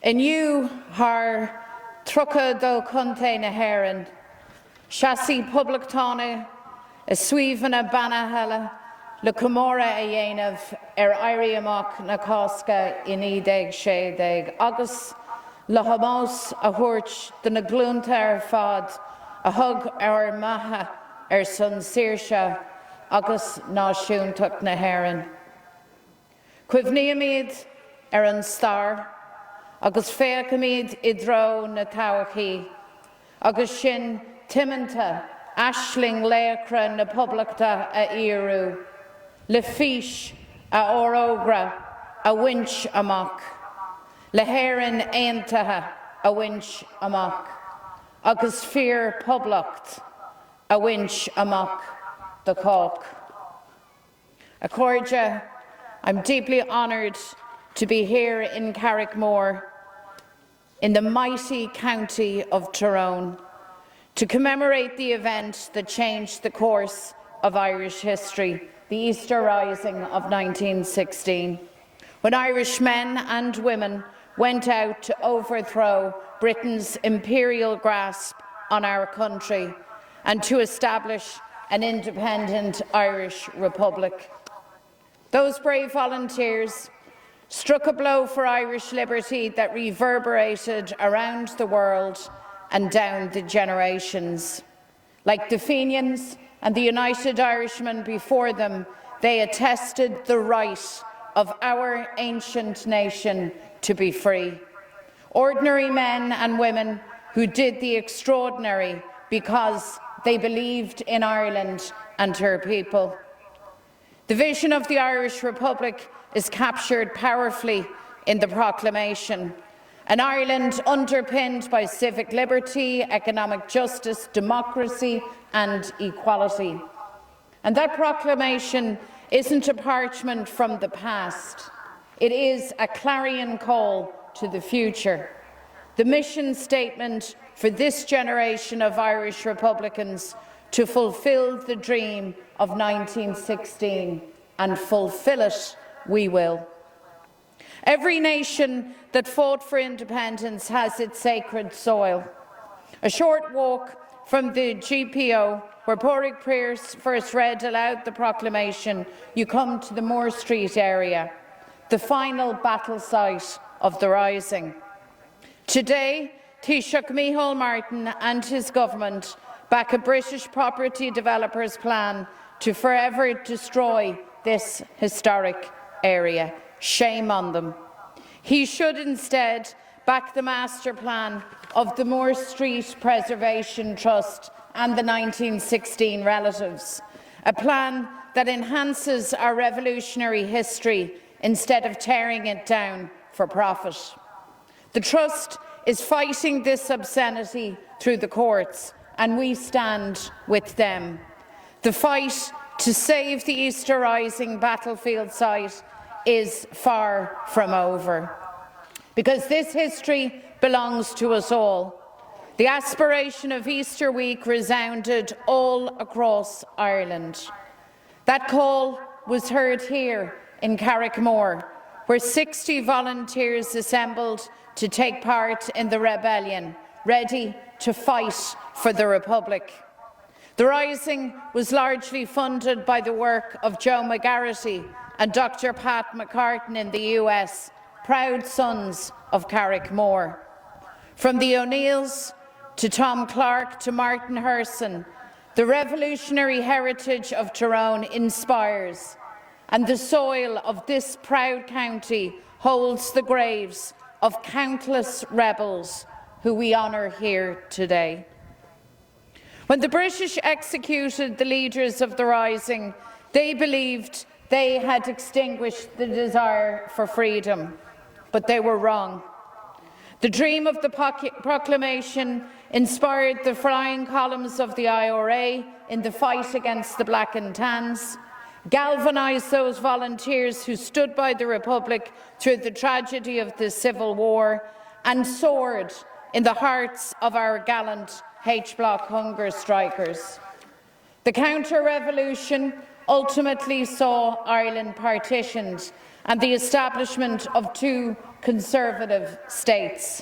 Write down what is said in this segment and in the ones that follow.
Inniu har trucha do conte na Héireann, Chassis publictána a suíomhanna banahela le comóra a dhéanamh éirí amach na cásca in 1960 agus le hamás a thuairt do na glúnta ar fad a thug ar maithe ar san saoirse agus náisiúntaach na Héireann. Cuimhníomid ar an stair agus féachimid I dtreo na tochaí agus sin timinte aisling léacra na poblachta a iarú, le fís a órógra a winch amach, le Héireann aontaithe a winch amach, agus fear poblacht a winch amach the Cork. Accordia, I'm deeply honoured to be here in Carrickmore, in the mighty county of Tyrone, to commemorate the event that changed the course of Irish history, the Easter Rising of 1916, when Irish men and women went out to overthrow Britain's imperial grasp on our country and to establish an independent Irish Republic. Those brave volunteers struck a blow for Irish liberty that reverberated around the world and down the generations. Like the Féinians and the United Irishmen before them, they attested the right of our ancient nation to be free. Ordinary men and women who did the extraordinary because they believed in Ireland and her people. The vision of the Irish Republic is captured powerfully in the proclamation. An Ireland underpinned by civic liberty, economic justice, democracy and equality. And that proclamation isn't a parchment from the past. It is a clarion call to the future. The mission statement for this generation of Irish Republicans to fulfil the dream of 1916, and fulfil it we will. Every nation that fought for independence has its sacred soil. A short walk from the GPO, where Pádraig Pearse first read aloud the proclamation, you come to the Moore Street area, the final battle site of the Rising. Today, Taoiseach Micheál Martin and his government back a British property developer's plan to forever destroy this historic area. Shame on them. He should instead back the master plan of the Moore Street Preservation Trust and the 1916 relatives, a plan that enhances our revolutionary history instead of tearing it down for profit. The Trust is fighting this obscenity through the courts, and we stand with them. The fight to save the Easter Rising battlefield site is far from over, because this history belongs to us all. The aspiration of Easter week resounded all across Ireland. That call was heard here in Carrickmore, where 60 volunteers assembled to take part in the rebellion, ready to fight for the Republic. The Rising was largely funded by the work of Joe McGarrity and Dr. Pat McCartan in the US, proud sons of Carrickmore. From the O'Neills to Tom Clark to Martin Herson, the revolutionary heritage of Tyrone inspires, and the soil of this proud county holds the graves of countless rebels who we honour here today. When the British executed the leaders of the Rising, they believed they had extinguished the desire for freedom, but they were wrong. The dream of the proclamation inspired the flying columns of the IRA in the fight against the Black and Tans, galvanised those volunteers who stood by the Republic through the tragedy of the Civil War, and soared in the hearts of our gallant H-Block hunger strikers. The counter-revolution ultimately saw Ireland partitioned and the establishment of two conservative states.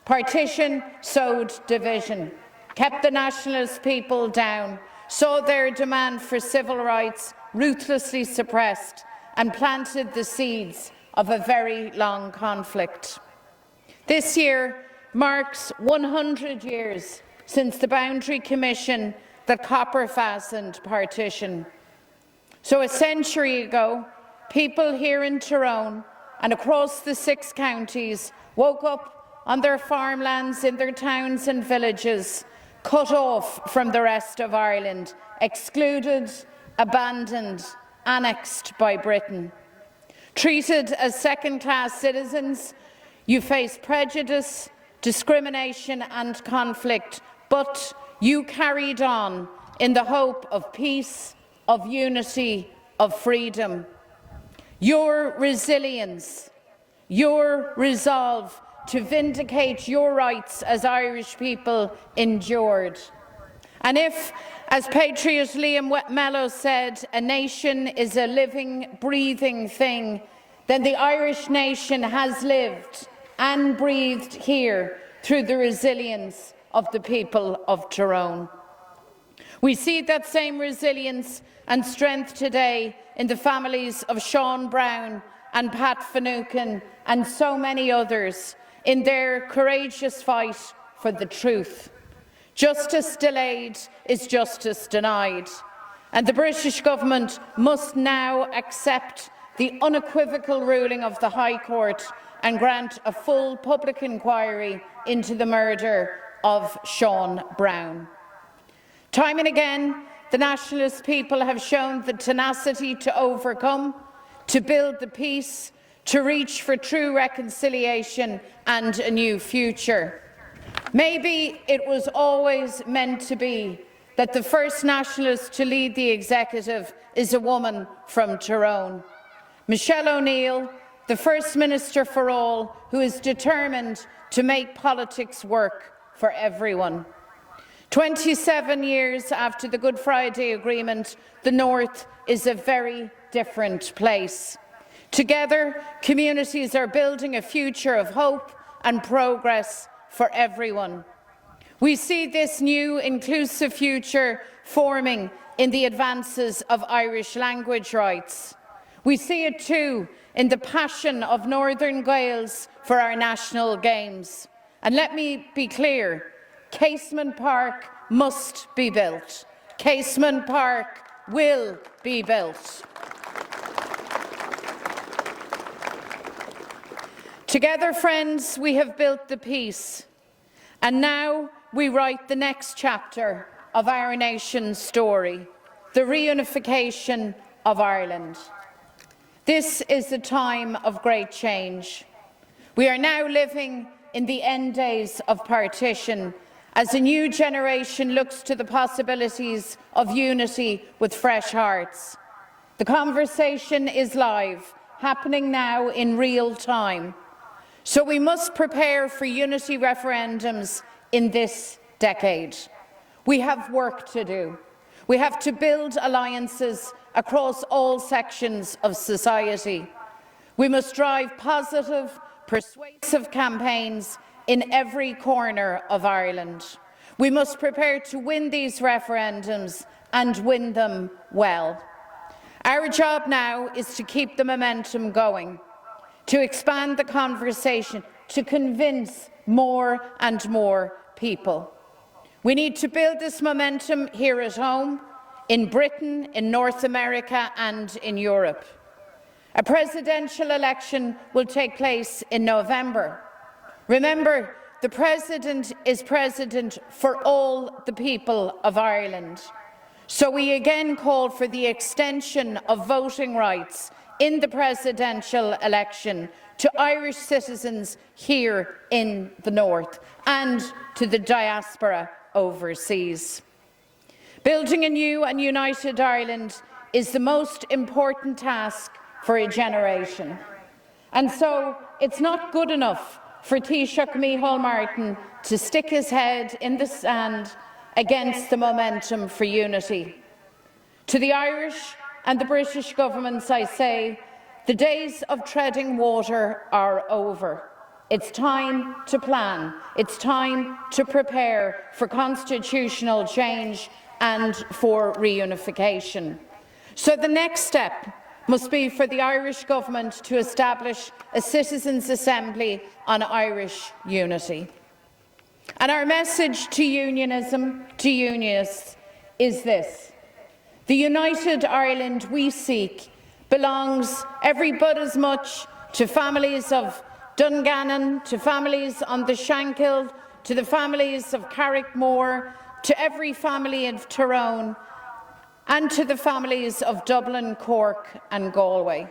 Partition sowed division, kept the nationalist people down, saw their demand for civil rights ruthlessly suppressed, and planted the seeds of a very long conflict. This year marks 100 years since the Boundary Commission that copper-fastened partition. So a century ago, people here in Tyrone and across the 6 counties woke up on their farmlands, in their towns and villages, cut off from the rest of Ireland, excluded, abandoned, annexed by Britain. Treated as second-class citizens, you face prejudice, discrimination and conflict, but you carried on in the hope of peace, of unity, of freedom. Your resilience, your resolve to vindicate your rights as Irish people endured. And if, as patriot Liam Mello said, a nation is a living, breathing thing, then the Irish nation has lived and breathed here through the resilience of the people of Tyrone. We see that same resilience and strength today in the families of Sean Brown and Pat Finucane and so many others in their courageous fight for the truth. Justice delayed is justice denied, and the British government must now accept the unequivocal ruling of the High Court and grant a full public inquiry into the murder of Sean Brown. Time and again, the nationalist people have shown the tenacity to overcome, to build the peace, to reach for true reconciliation and a new future. Maybe it was always meant to be that the first nationalist to lead the executive is a woman from Tyrone. Michelle O'Neill, the First Minister for all, who is determined to make politics work for everyone. 27 years after the Good Friday Agreement, the North is a very different place. Together, communities are building a future of hope and progress for everyone. We see this new inclusive future forming in the advances of Irish language rights. We see it too in the passion of Northern Gaels for our national games. And let me be clear, Casement Park must be built. Casement Park will be built. Together, friends, we have built the peace, and now we write the next chapter of our nation's story, the reunification of Ireland. This is a time of great change. We are now living in the end days of partition as a new generation looks to the possibilities of unity with fresh hearts. The conversation is live, happening now in real time. So we must prepare for unity referendums in this decade. We have work to do. We have to build alliances across all sections of society. We must drive positive, persuasive campaigns in every corner of Ireland. We must prepare to win these referendums and win them well. Our job now is to keep the momentum going, to expand the conversation, to convince more and more people. We need to build this momentum here at home, in Britain, in North America and in Europe. A presidential election will take place in November. Remember, the President is President for all the people of Ireland. So we again call for the extension of voting rights in the presidential election to Irish citizens here in the North and to the diaspora overseas. Building a new and united Ireland is the most important task for a generation. And so it's not good enough for Taoiseach Micheál Martin to stick his head in the sand against the momentum for unity. To the Irish and the British governments I say, The days of treading water are over. It's time to plan. It's time to prepare for constitutional change and for reunification. So the next step must be for the Irish Government to establish a Citizens' Assembly on Irish unity. And our message to unionism, to unionists, is this: the united Ireland we seek belongs every bit as much to families of Dungannon, to families on the Shankill, to the families of Carrickmore, to every family of Tyrone, and to the families of Dublin, Cork and Galway.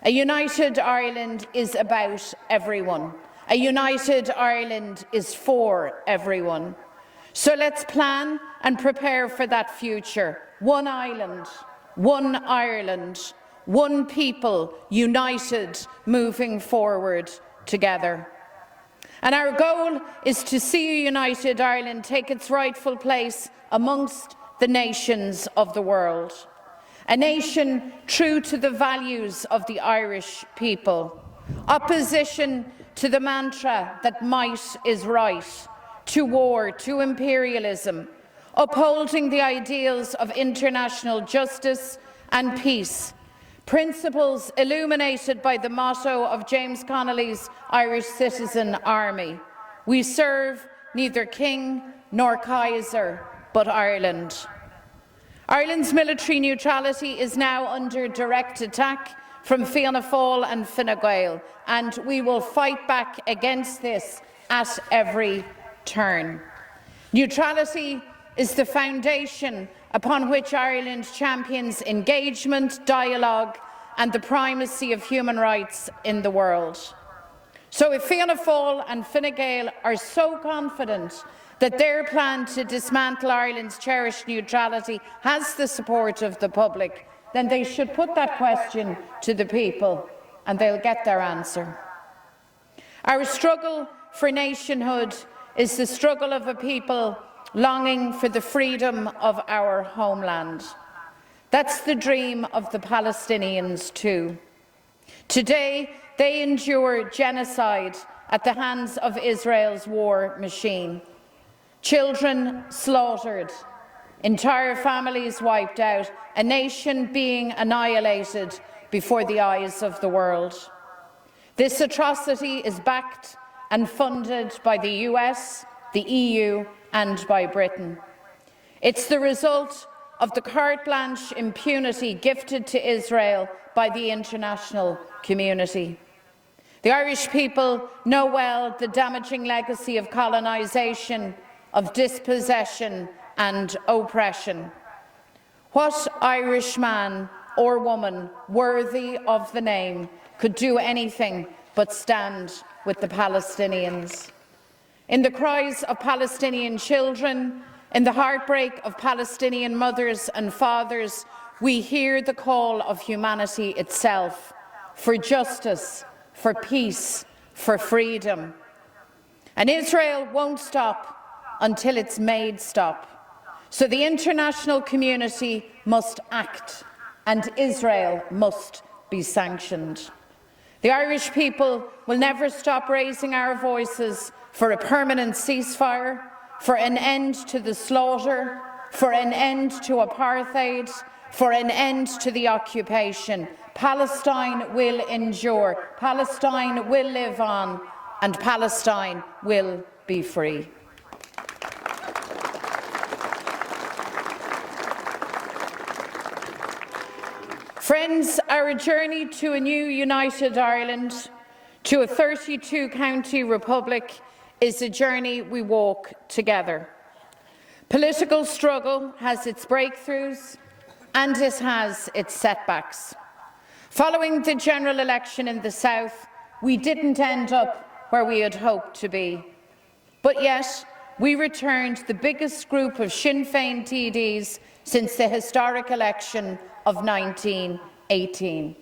A united Ireland is about everyone. A united Ireland is for everyone. So let's plan and prepare for that future. One island, one Ireland, one people, united, moving forward together. And our goal is to see a united Ireland take its rightful place amongst the nations of the world. A nation true to the values of the Irish people. Opposition to the mantra that might is right, to war, to imperialism. Upholding the ideals of international justice and peace. Principles illuminated by the motto of James Connolly's Irish Citizen Army. We serve neither king nor Kaiser, but Ireland. Ireland's military neutrality is now under direct attack from Fianna Fáil and Fine Gael, and we will fight back against this at every turn. Neutrality is the foundation upon which Ireland champions engagement, dialogue and the primacy of human rights in the world. So if Fianna Fáil and Fine Gael are so confident that their plan to dismantle Ireland's cherished neutrality has the support of the public, then they should put that question to the people and they'll get their answer. Our struggle for nationhood is the struggle of a people longing for the freedom of our homeland. That's the dream of the Palestinians too. Today, they endure genocide at the hands of Israel's war machine. Children slaughtered, entire families wiped out, a nation being annihilated before the eyes of the world. This atrocity is backed and funded by the US, the EU and by Britain. It's the result of the carte blanche impunity gifted to Israel by the international community. The Irish people know well the damaging legacy of colonisation, of dispossession and oppression. What Irish man or woman worthy of the name could do anything but stand with the Palestinians? In the cries of Palestinian children, in the heartbreak of Palestinian mothers and fathers, we hear the call of humanity itself for justice, for peace, for freedom. And Israel won't stop until it's made stop. So the international community must act, and Israel must be sanctioned. The Irish people will never stop raising our voices for a permanent ceasefire, for an end to the slaughter, for an end to apartheid, for an end to the occupation. Palestine will endure, Palestine will live on, and Palestine will be free. Friends, our journey to a new united Ireland, to a 32-county republic, is a journey we walk together. Political struggle has its breakthroughs and it has its setbacks. Following the general election in the South, we didn't end up where we had hoped to be. But yet, we returned the biggest group of Sinn Féin TDs since the historic election of 1918.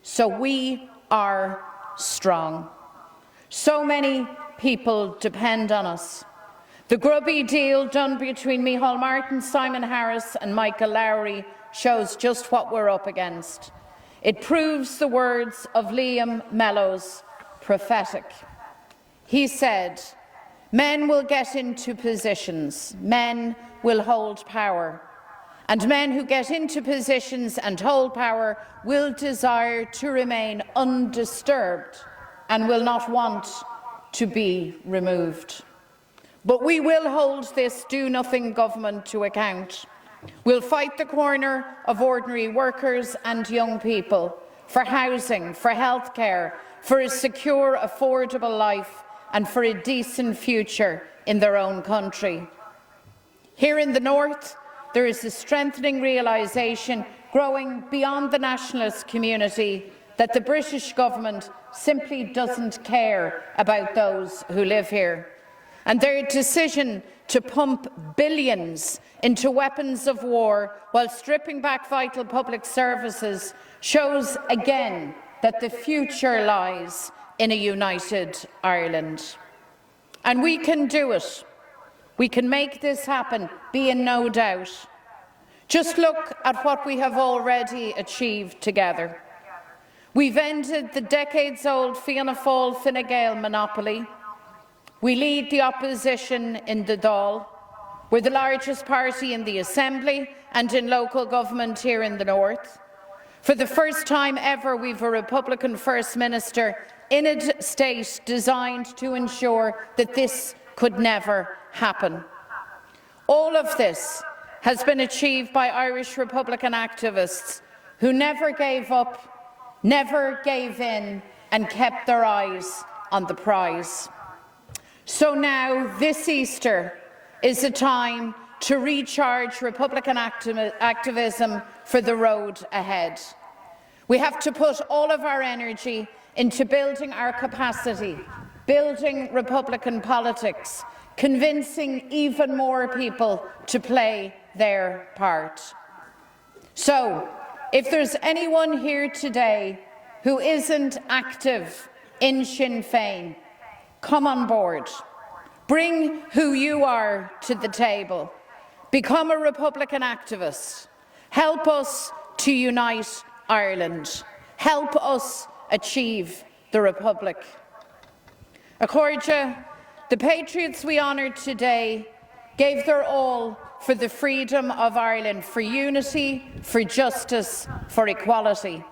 So we are strong. So many people depend on us. The grubby deal done between Micheál Martin, Simon Harris and Michael Lowry shows just what we're up against. It proves the words of Liam Mellows prophetic. He said, "Men will get into positions, men will hold power, and men who get into positions and hold power will desire to remain undisturbed and will not want to be removed." But we will hold this do-nothing government to account. We'll fight the corner of ordinary workers and young people for housing, for healthcare, for a secure, affordable life and for a decent future in their own country. Here in the North, there is a strengthening realisation growing beyond the nationalist community that the British government simply doesn't care about those who live here. And their decision to pump billions into weapons of war while stripping back vital public services shows again that the future lies in a united Ireland. And we can do it. We can make this happen, be in no doubt. Just look at what we have already achieved together. We've ended the decades-old Fianna Fáil-Fine Gael monopoly. We lead the opposition in the Dáil. We're the largest party in the Assembly and in local government here in the North. For the first time ever, we've a Republican First Minister in a state designed to ensure that this could never happen. All of this has been achieved by Irish Republican activists who never gave up, never gave in, and kept their eyes on the prize. So now, this Easter, is a time to recharge Republican activism for the road ahead. We have to put all of our energy into building our capacity, building Republican politics, convincing even more people to play their part. So, if there's anyone here today who isn't active in Sinn Féin, come on board. Bring who you are to the table. Become a Republican activist. Help us to unite Ireland. Help us achieve the Republic. Accordia, the patriots we honoured today gave their all for the freedom of Ireland, for unity, for justice, for equality.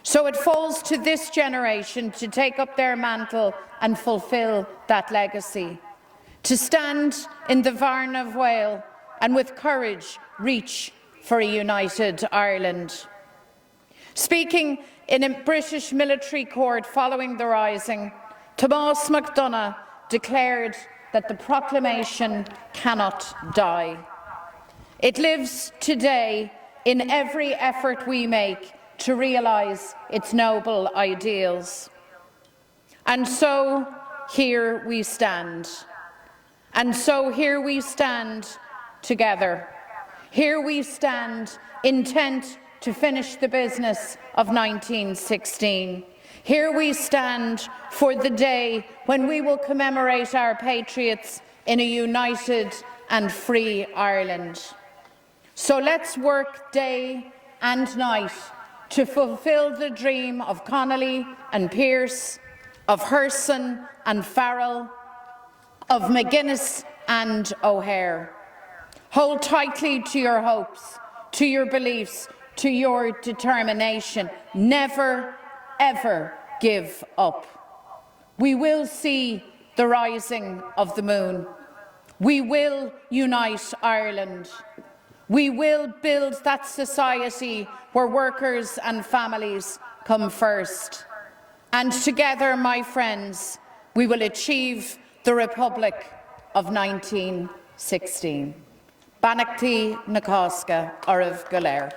So it falls to this generation to take up their mantle and fulfil that legacy, to stand in the Bharn of Wales and with courage reach for a united Ireland. Speaking in a British military court following the rising, Tomás McDonald declared that the proclamation cannot die. It lives today in every effort we make to realise its noble ideals. And so here we stand. And so here we stand together. Here we stand intent to finish the business of 1916. Here we stand for the day when we will commemorate our patriots in a united and free Ireland. So let's work day and night to fulfil the dream of Connolly and Pearse, of Herson and Farrell, of McGuinness and O'Hare. Hold tightly to your hopes, to your beliefs, to your determination. Never, ever give up. We will see the rising of the moon. We will unite Ireland. We will build that society where workers and families come first. And together, my friends, we will achieve the Republic of 1916. Banachtaí na Cásca, Oraibh go léir.